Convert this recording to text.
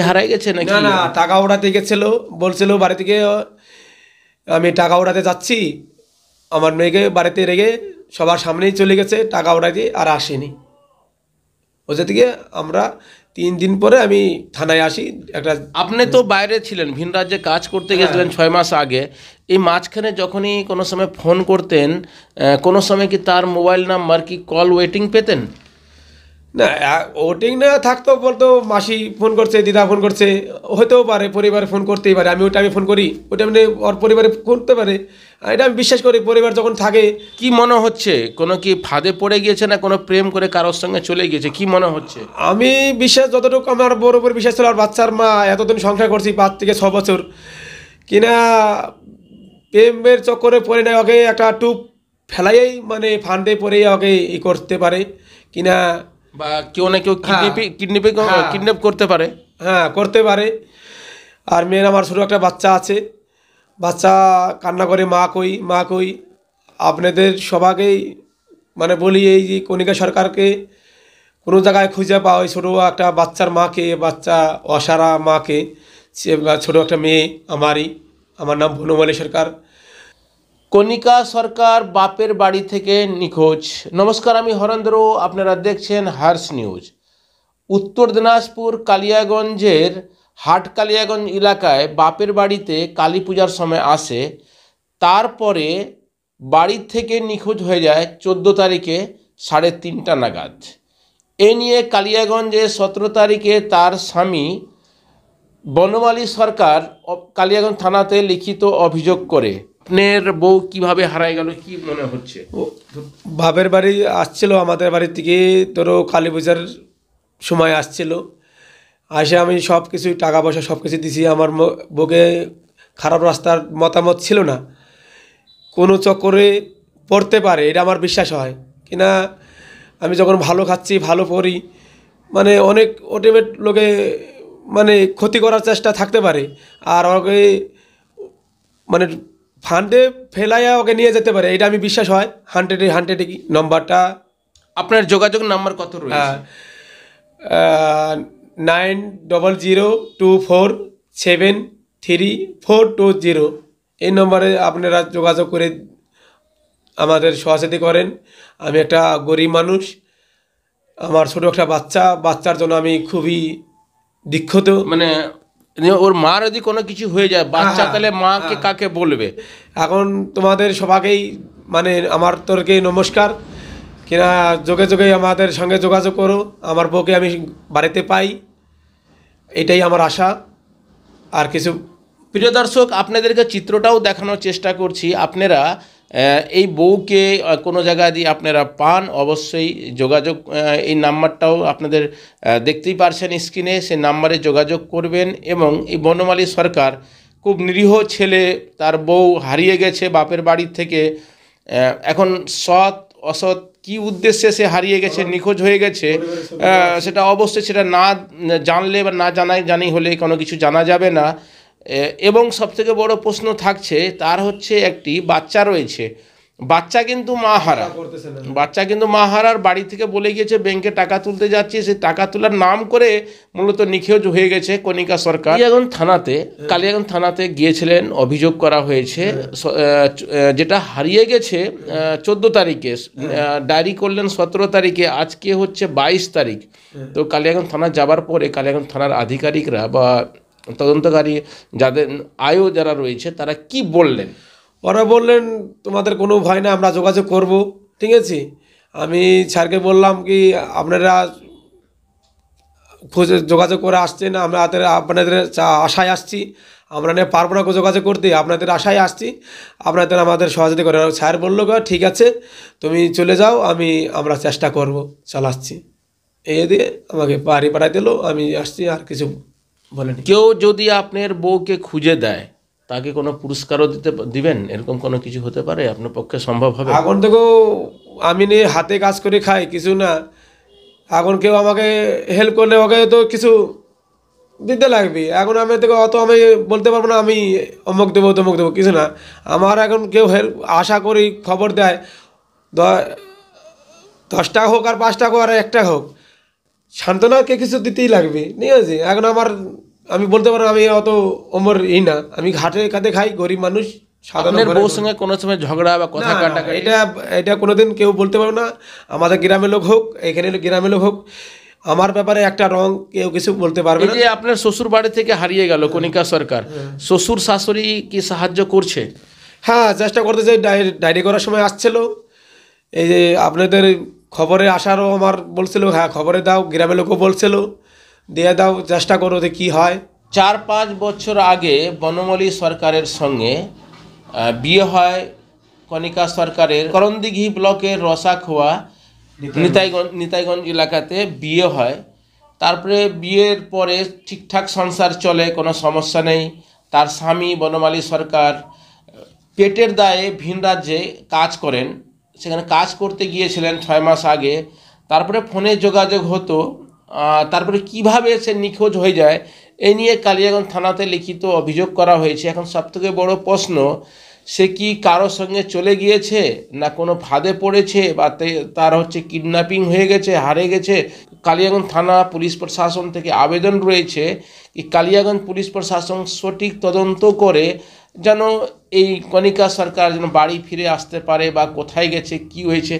হারাই গেছে নাকি? না না, টাকা ওঠাতে গেছিল, বলছিল বাড়ি থেকে আমি টাকা ওঠাতে যাচ্ছি, আমার মেয়েকে বাড়িতে রেখে সবার সামনেই চলে গেছে টাকা ওঠাতে, আর আসেনি। ওদের থেকে আমরা 3 দিন পরে আমি থানায় আসি একটা। আপনি তো বাইরে ছিলেন, ভিন রাজ্যে কাজ করতে গেছিলেন 6 মাস আগে। এই মাঝখানে যখনই কোনো সময় ফোন করতেন, কোনো সময় কি তার মোবাইল নাম্বার কি কল ওয়েটিং পেতেন? না, ওটিং না থাকতো, বলতো মাসি ফোন করছে, দিদা ফোন করছে, হতেও পারে পরিবারে ফোন করতেই পারে, আমি ওই টাইমে ফোন করি, ওই টাইমে ওর পরিবারে করতে পারে, এটা আমি বিশ্বাস করি। পরিবার যখন থাকে, কি মনে হচ্ছে, কোনো কি ফাঁদে পড়ে গিয়েছে না কোনো প্রেম করে কারোর সঙ্গে চলে গিয়েছে, কি মনে হচ্ছে? আমি বিশ্বাস যতটুকু আমার বড় উপর বিশ্বাস ছিল, আর বাচ্চার মা এতদিন সংসার করছি 5 থেকে 6 বছর, কিনা প্রেমের চক্করে পড়ে নেয়, ওকে একটা টুপ ফেলাইয়েই মানে ফান্ডে পড়েই ওকে করতে পারে কিনা, বা কেউ না কেউ কিডন্যাপ করতে পারে। হ্যাঁ করতে পারে। আর মেয়ের আমার ছোটো একটা বাচ্চা আছে, বাচ্চা কান্না করে মা কই মা কই। আপনাদের সবাইকেই মানে বলি, এই যে কণিকা সরকারকে কোনো জায়গায় খুঁজে পাওয়া, ওই ছোটো একটা বাচ্চার মাকে, বাচ্চা অসারা মাকে, ছোটো একটা মেয়ে আমারই, আমার নাম বনমালী সরকার। কণিকা সরকার বাপের বাড়ি থেকে নিখোঁজ। নমস্কার, আমি হরেন্দ্র, আপনারা দেখছেন হার্স নিউজ। উত্তর দিনাজপুর কালিয়াগঞ্জের হাট কালিয়াগঞ্জ এলাকায় বাপের বাড়িতে কালী পূজার সময় আসে, তারপরে বাড়ি থেকে নিখোঁজ হয়ে যায় 14 তারিখে 3:30 নাগাদ। এ নিয়ে কালিয়াগঞ্জে 17 তারিখে তার স্বামী বনমালী সরকার কালিয়াগঞ্জ থানাতে লিখিত অভিযোগ করে। আপনার বউ কিভাবে হারায় গেল, কি মনে হচ্ছে? বাপের বাড়ি আসছিল, আমাদের বাড়ির থেকে তোরও কালী পূজার সময় আসছিল, আসে আমি সব কিছু টাকা পয়সা সব কিছু দিছি। আমার বউকে খারাপ রাস্তার মতামত ছিল না, কোনো চক্করে পড়তে পারে এটা আমার বিশ্বাস হয় কিনা। আমি যখন ভালো খাচ্ছি ভালো পড়ি, মানে অনেক অটোমেট লোকে মানে ক্ষতি করার চেষ্টা থাকতে পারে, আর ওকে মানে ফান্ডে ফেলাইয়া ওকে নিয়ে যেতে পারে, এটা আমি বিশ্বাস হয় 100-এ কি নম্বরটা। আপনার যোগাযোগ নাম্বার কত রয়েছে? 9002473420, এই নম্বরে আপনারা যোগাযোগ করে আমাদের সহযোগিতা করেন। আমি একটা গরিব মানুষ, আমার ছোটো একটা বাচ্চার জন্য আমি খুবই দুঃখিত। মানে ওর মার যদি কোনো কিছু হয়ে যায় বাচ্চা, তাহলে মাকে কাকে বলবে? এখন তোমাদের সবাইকেই মানে আমার তরফে নমস্কার, কিনা যোগে যোগে আমাদের সঙ্গে যোগাযোগ করো, আমার বউকে আমি বাড়িতে পাই, এটাই আমার আশা। আর কিছু প্রিয় দর্শক, আপনাদেরকে চিত্রটাও দেখানোর চেষ্টা করছি। আপনারা এই বউকে কোনো জায়গায় দিয়ে আপনারা পান, অবশ্যই যোগাযোগ, এই নাম্বারটাও আপনাদের দেখতেই পারছেন স্ক্রিনে, সেই নাম্বারে যোগাযোগ করবেন। এবং এই বনমালী সরকার খুব নিরীহ ছেলে, তার বউ হারিয়ে গেছে বাপের বাড়ি থেকে। এখন সৎ অসৎ কি উদ্দেশ্যে সে হারিয়ে গেছে, নিখোঁজ হয়ে গেছে, সেটা অবশ্যই সেটা না জানলে বা না জানি হলে কোনো কিছু জানা যাবে না। এবং সবথেকে বড় প্রশ্ন থাকছে তার হচ্ছে একটি বাচ্চা রয়েছে, বাচ্চা কিন্তু মা হারার বাড়ি থেকে বলে গিয়েছে ব্যাংকে টাকা তুলতে যাচ্ছে, সে টাকা তোলার নাম করে মূলত নিখোঁজ হয়ে গেছে কণিকা সরকার। কালিয়াগঞ্জ থানাতে গিয়েছিলেন, অভিযোগ করা হয়েছে যেটা হারিয়ে গেছে 14 তারিখে, ডায়েরি করলেন 17 তারিখে, আজকে হচ্ছে 22 তারিখ। তো কালিয়াগঞ্জ থানা যাবার পরে কালিয়াগঞ্জ থানার আধিকারিকরা বা তদন্তকারী যারা রয়েছে তারা কি বললেন? ওরা বললেন তোমাদের কোনো ভয় না, আমরা যোগাযোগ করব, ঠিক আছে। আমি স্যারকে বললাম কি আপনারা খোঁজে যোগাযোগ করে আসছেন, আমরা আপনাদের আশায় আসছি, আমরা নিয়ে পারবো না যোগাযোগ করতে, আপনাদের আশায় আসছি, আপনাদের আমাদের সহযোগিতা করে। স্যার বললো ঠিক আছে তুমি চলে যাও, আমরা চেষ্টা করব, চালাচ্ছি, এই দিয়ে আমাকে বাড়ি পাঠাই দিল, আমি আসছি, আর কিছু বলেনি। কেউ যদি আপনার বউকে খুঁজে দেয় তাকে কোনো পুরস্কারও দিবেন, এরকম কোনো কিছু হতে পারে আপনার পক্ষে সম্ভব হবে? এখন দেখো আমি নিয়ে হাতে কাজ করে খাই, কিছু না, এখন কেউ আমাকে হেল্প করলে ওকে তো কিছু দিতে লাগবে। এখন আমি দেখো অত আমি বলতে পারবো না আমি অমুক দেবো তমুক দেবো, কিছু না। আমার এখন কেউ হেল্প আশা করি খবর দেয়, 10 টাকা হোক আর 5 টাকা আর 1 টাকা হোক, সান্ত্বনাকে কিছু দিতেই লাগবে, ঠিক আছে। এখন আমি বলতে পারো আমি অত ওমর না, আমি ঘাটে খাতে খাই, গরিব মানুষ, সাধারণ আপনার ঘরের বউর মানুষ। সঙ্গে কোনো সময় ঝগড়া বা কথা না, না, কাটাকাটি? এটা এটা কোনোদিন কেউ বলতে পারবে না। আমাদের গ্রামের লোক হোক, এখানে গ্রামের লোক হোক, আমার ব্যাপারে একটা রং কেউ কিছু বলতে পারবে এই না। যে আপনার শ্বশুর বাড়ি থেকে হারিয়ে গেল কণিকা সরকার, শ্বশুর শাশুড়ি কি সাহায্য করছে? হ্যাঁ, চেষ্টা করতে চাই। ডায়েরি করার সময় আসছিল, এই যে আপনাদের খবরে আসারও আমার বলছিল, হ্যাঁ খবরে দাও, গ্রামের লোকও বলছিল দিয়ে দাও, চেষ্টা করো যে কী হয়। 4-5 বছর আগে বনমালী সরকারের সঙ্গে বিয়ে হয় কণিকা সরকারের। করণদিঘি ব্লকের রসাখোয়া নিতাইগঞ্জ এলাকাতে বিয়ে হয়। তারপরে বিয়ের পরে ঠিকঠাক সংসার চলে, কোনো সমস্যা নেই। তার স্বামী বনমালী সরকার পেটের দায়ে ভিন রাজ্যে কাজ করেন, সেখানে কাজ করতে গিয়েছিলেন 6 মাস আগে। তারপরে ফোনে যোগাযোগ হতো, তারপরে কিভাবে সে নিখোঁজ হয়ে যায় এই নিয়ে কালিয়াগঞ্জ থানাতে লিখিত অভিযোগ করা হয়েছে। এখন সবথেকে বড় প্রশ্ন, সে কি কারোর সঙ্গে চলে গিয়েছে, না কোনো ফাঁদে পড়েছে, বা তার হচ্ছে কিডন্যাপিং হয়ে গেছে, হারিয়ে গেছে। কালিয়াগঞ্জ থানা পুলিশ প্রশাসন থেকে আবেদন রয়েছে কি কালিয়াগঞ্জ পুলিশ প্রশাসন সঠিক তদন্ত করে যেন এই কণিকা সরকার যেন বাড়ি ফিরে আসতে পারে, বা কোথায় গেছে, কি হয়েছে